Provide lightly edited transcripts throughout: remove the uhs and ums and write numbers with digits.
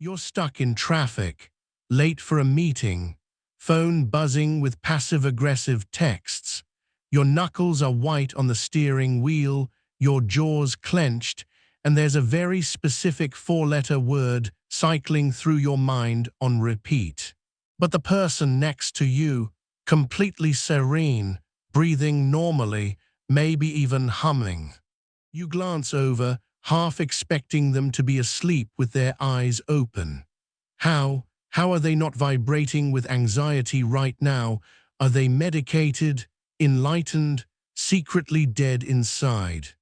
You're stuck in traffic, late for a meeting, phone buzzing with passive-aggressive texts. Your knuckles are white on the steering wheel, your jaws clenched, and there's a very specific four-letter word cycling through your mind on repeat. But the person next to you, completely serene, breathing normally, maybe even humming. You glance over, half expecting them to be asleep with their eyes open. How are they not vibrating with anxiety right now? Are they medicated, enlightened, secretly dead inside?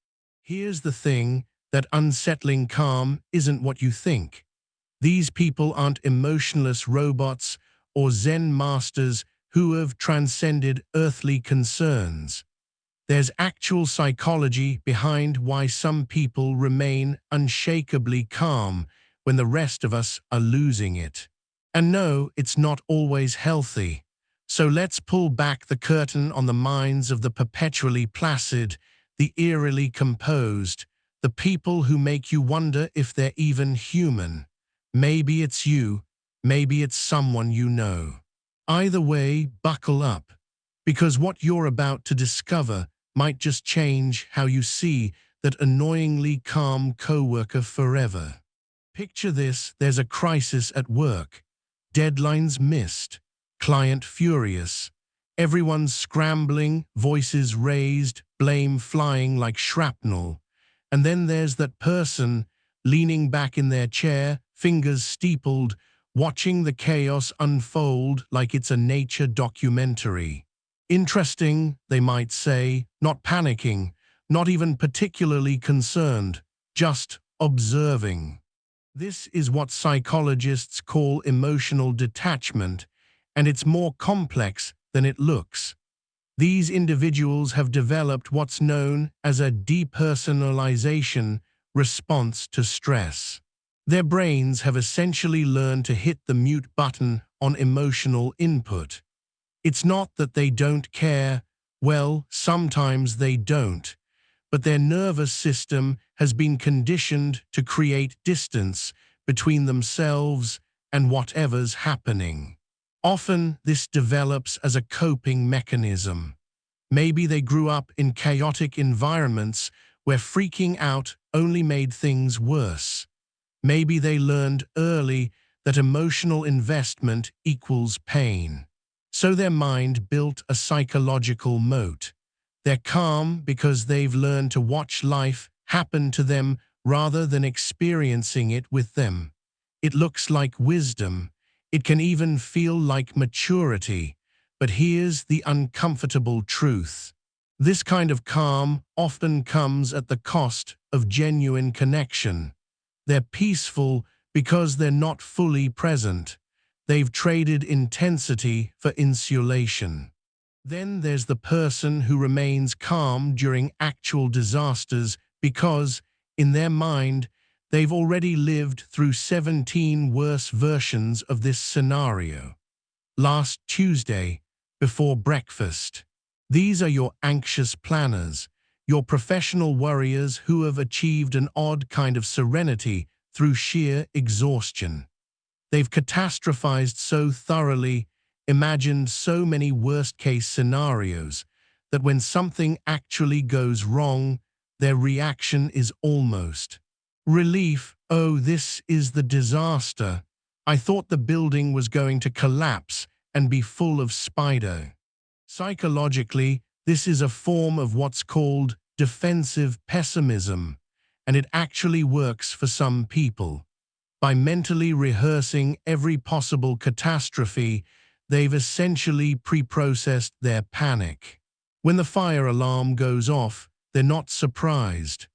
Here's the thing, that unsettling calm isn't what you think. These people aren't emotionless robots or Zen masters who have transcended earthly concerns. There's actual psychology behind why some people remain unshakably calm when the rest of us are losing it. And no, it's not always healthy. So let's pull back the curtain on the minds of the perpetually placid, the eerily composed, the people who make you wonder if they're even human. Maybe it's you, maybe it's someone you know. Either way, buckle up, because what you're about to discover might just change how you see that annoyingly calm coworker forever. Picture this, there's a crisis at work. Deadlines missed, client furious, everyone's scrambling, voices raised, blame flying like shrapnel. And then there's that person, leaning back in their chair, fingers steepled, watching the chaos unfold like it's a nature documentary. Interesting, they might say, not panicking, not even particularly concerned, just observing. This is what psychologists call emotional detachment, and it's more complex than it looks. These individuals have developed what's known as a depersonalization response to stress. Their brains have essentially learned to hit the mute button on emotional input. It's not that they don't care, well, sometimes they don't, but their nervous system has been conditioned to create distance between themselves and whatever's happening. Often, this develops as a coping mechanism. Maybe they grew up in chaotic environments where freaking out only made things worse. Maybe they learned early that emotional investment equals pain. So their mind built a psychological moat. They're calm because they've learned to watch life happen to them rather than experiencing it with them. It looks like wisdom. It can even feel like maturity. But here's the uncomfortable truth. This kind of calm often comes at the cost of genuine connection. They're peaceful because they're not fully present. They've traded intensity for insulation. Then there's the person who remains calm during actual disasters because, in their mind, they've already lived through 17 worse versions of this scenario. Last Tuesday, before breakfast. These are your anxious planners, your professional warriors who have achieved an odd kind of serenity through sheer exhaustion. They've catastrophized so thoroughly, imagined so many worst-case scenarios, that when something actually goes wrong, their reaction is almost relief. Oh, this is the disaster. I thought the building was going to collapse and be full of spider. Psychologically, this is a form of what's called defensive pessimism, and it actually works for some people. By mentally rehearsing every possible catastrophe, they've essentially pre-processed their panic. When the fire alarm goes off, they're not surprised.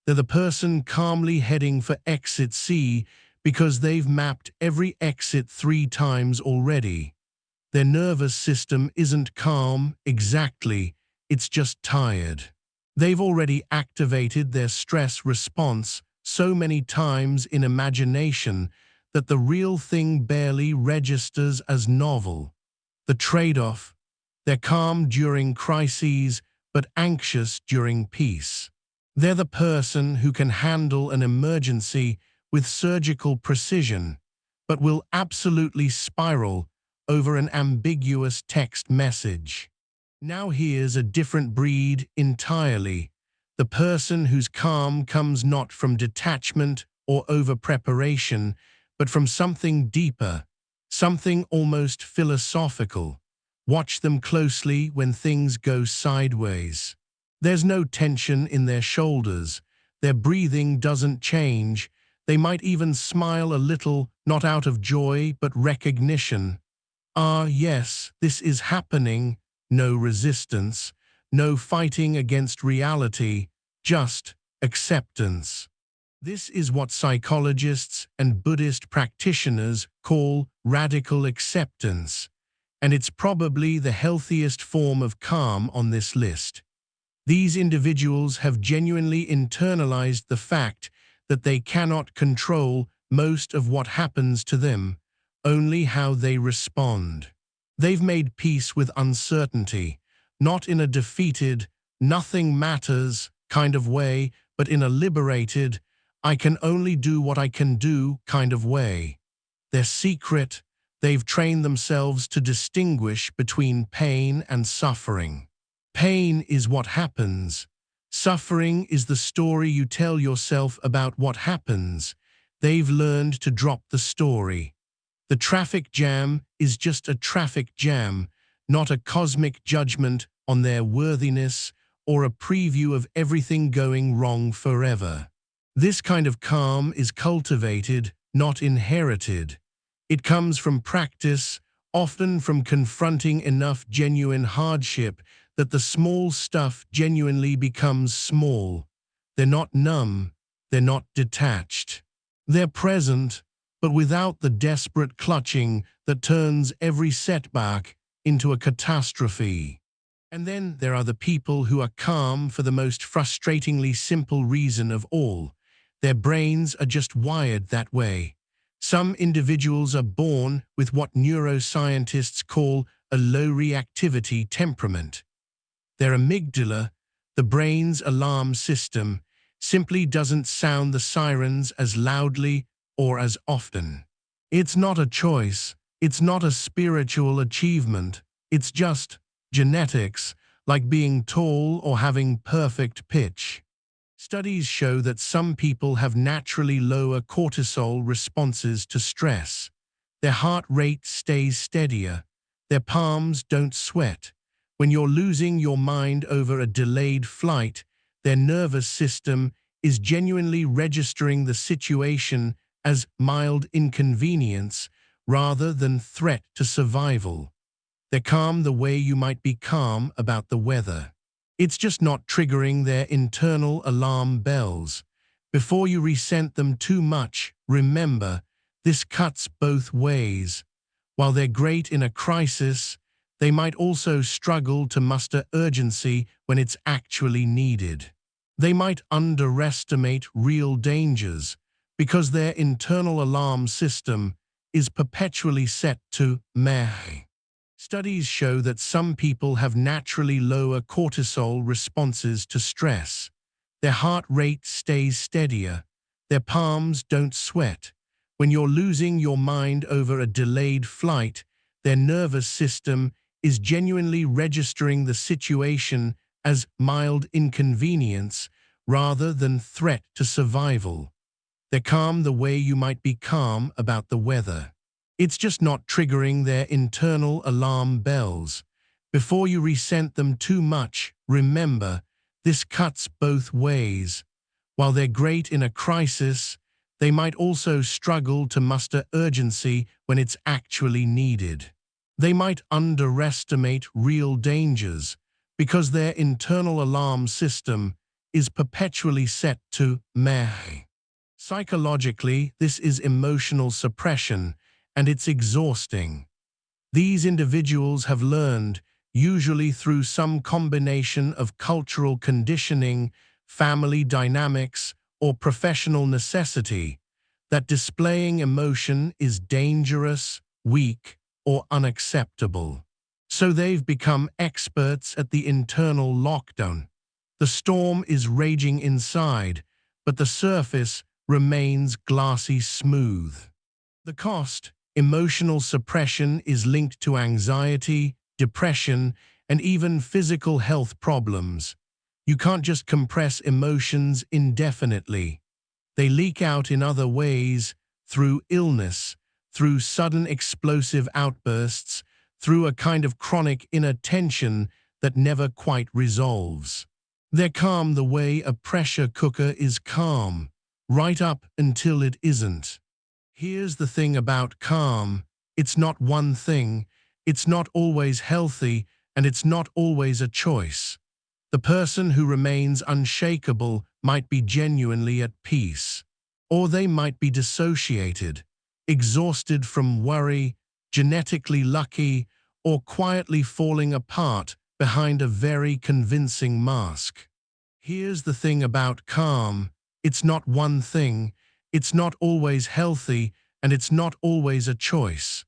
They're the person calmly heading for exit C because they've mapped every exit 3 times already. Their nervous system isn't calm exactly, it's just tired. They've already activated their stress response so many times in imagination that the real thing barely registers as novel. The trade-off: they're calm during crises but anxious during peace. They're the person who can handle an emergency with surgical precision, but will absolutely spiral over an ambiguous text message. Now here's a different breed entirely. The person whose calm comes not from detachment or over-preparation, but from something deeper, something almost philosophical. Watch them closely when things go sideways. There's no tension in their shoulders. Their breathing doesn't change. They might even smile a little, not out of joy, but recognition. Ah, yes, this is happening. No resistance, no fighting against reality, just acceptance. This is what psychologists and Buddhist practitioners call radical acceptance, and it's probably the healthiest form of calm on this list. These individuals have genuinely internalized the fact that they cannot control most of what happens to them, only how they respond. They've made peace with uncertainty, not in a defeated, nothing matters kind of way, but in a liberated, I can only do what I can do kind of way. Their secret, they've trained themselves to distinguish between pain and suffering. Pain is what happens. Suffering is the story you tell yourself about what happens. They've learned to drop the story. The traffic jam is just a traffic jam, not a cosmic judgment on their worthiness or a preview of everything going wrong forever. This kind of calm is cultivated, not inherited. It comes from practice, often from confronting enough genuine hardship that the small stuff genuinely becomes small. They're not numb, they're not detached. They're present, but without the desperate clutching that turns every setback into a catastrophe. And then there are the people who are calm for the most frustratingly simple reason of all. Their brains are just wired that way. Some individuals are born with what neuroscientists call a low-reactivity temperament. Their amygdala, the brain's alarm system, simply doesn't sound the sirens as loudly or as often. It's not a choice, it's not a spiritual achievement, it's just genetics, like being tall or having perfect pitch. Studies show that some people have naturally lower cortisol responses to stress. Their heart rate stays steadier. Their palms don't sweat. When you're losing your mind over a delayed flight, their nervous system is genuinely registering the situation as mild inconvenience rather than threat to survival. They're calm the way you might be calm about the weather. It's just not triggering their internal alarm bells. Before you resent them too much, remember, this cuts both ways. While they're great in a crisis, they might also struggle to muster urgency when it's actually needed. They might underestimate real dangers because their internal alarm system is perpetually set to meh. Studies show that some people have naturally lower cortisol responses to stress. Their heart rate stays steadier. Their palms don't sweat. When you're losing your mind over a delayed flight, their nervous system is genuinely registering the situation as mild inconvenience rather than threat to survival. They're calm the way you might be calm about the weather. It's just not triggering their internal alarm bells. Before you resent them too much, remember, this cuts both ways. While they're great in a crisis, they might also struggle to muster urgency when it's actually needed. They might underestimate real dangers because their internal alarm system is perpetually set to meh. Psychologically, this is emotional suppression, and it's exhausting. These individuals have learned, usually through some combination of cultural conditioning, family dynamics, or professional necessity, that displaying emotion is dangerous, weak, or unacceptable. So they've become experts at the internal lockdown. The storm is raging inside, but the surface remains glassy smooth. The cost, emotional suppression, is linked to anxiety, depression, and even physical health problems. You can't just compress emotions indefinitely. They leak out in other ways, through illness, through sudden explosive outbursts, through a kind of chronic inner tension that never quite resolves. They're calm the way a pressure cooker is calm, right up until it isn't. Here's the thing about calm. It's not one thing, it's not always healthy, and it's not always a choice. The person who remains unshakable might be genuinely at peace, or they might be dissociated, exhausted from worry, genetically lucky, or quietly falling apart behind a very convincing mask. Here's the thing about calm. It's not one thing, it's not always healthy, and it's not always a choice.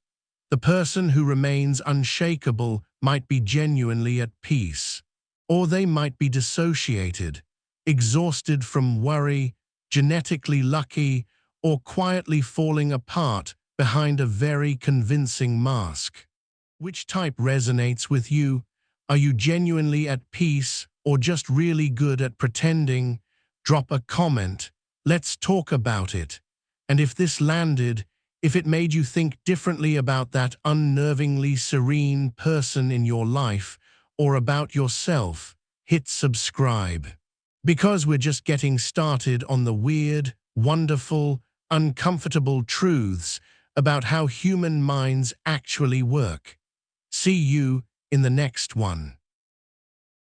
The person who remains unshakable might be genuinely at peace, or they might be dissociated, exhausted from worry, genetically lucky, or quietly falling apart behind a very convincing mask. Which type resonates with you? Are you genuinely at peace or just really good at pretending? Drop a comment. Let's talk about it. And if this landed, if it made you think differently about that unnervingly serene person in your life or about yourself, hit subscribe. Because we're just getting started on the weird, wonderful, uncomfortable truths about how human minds actually work. See you in the next one.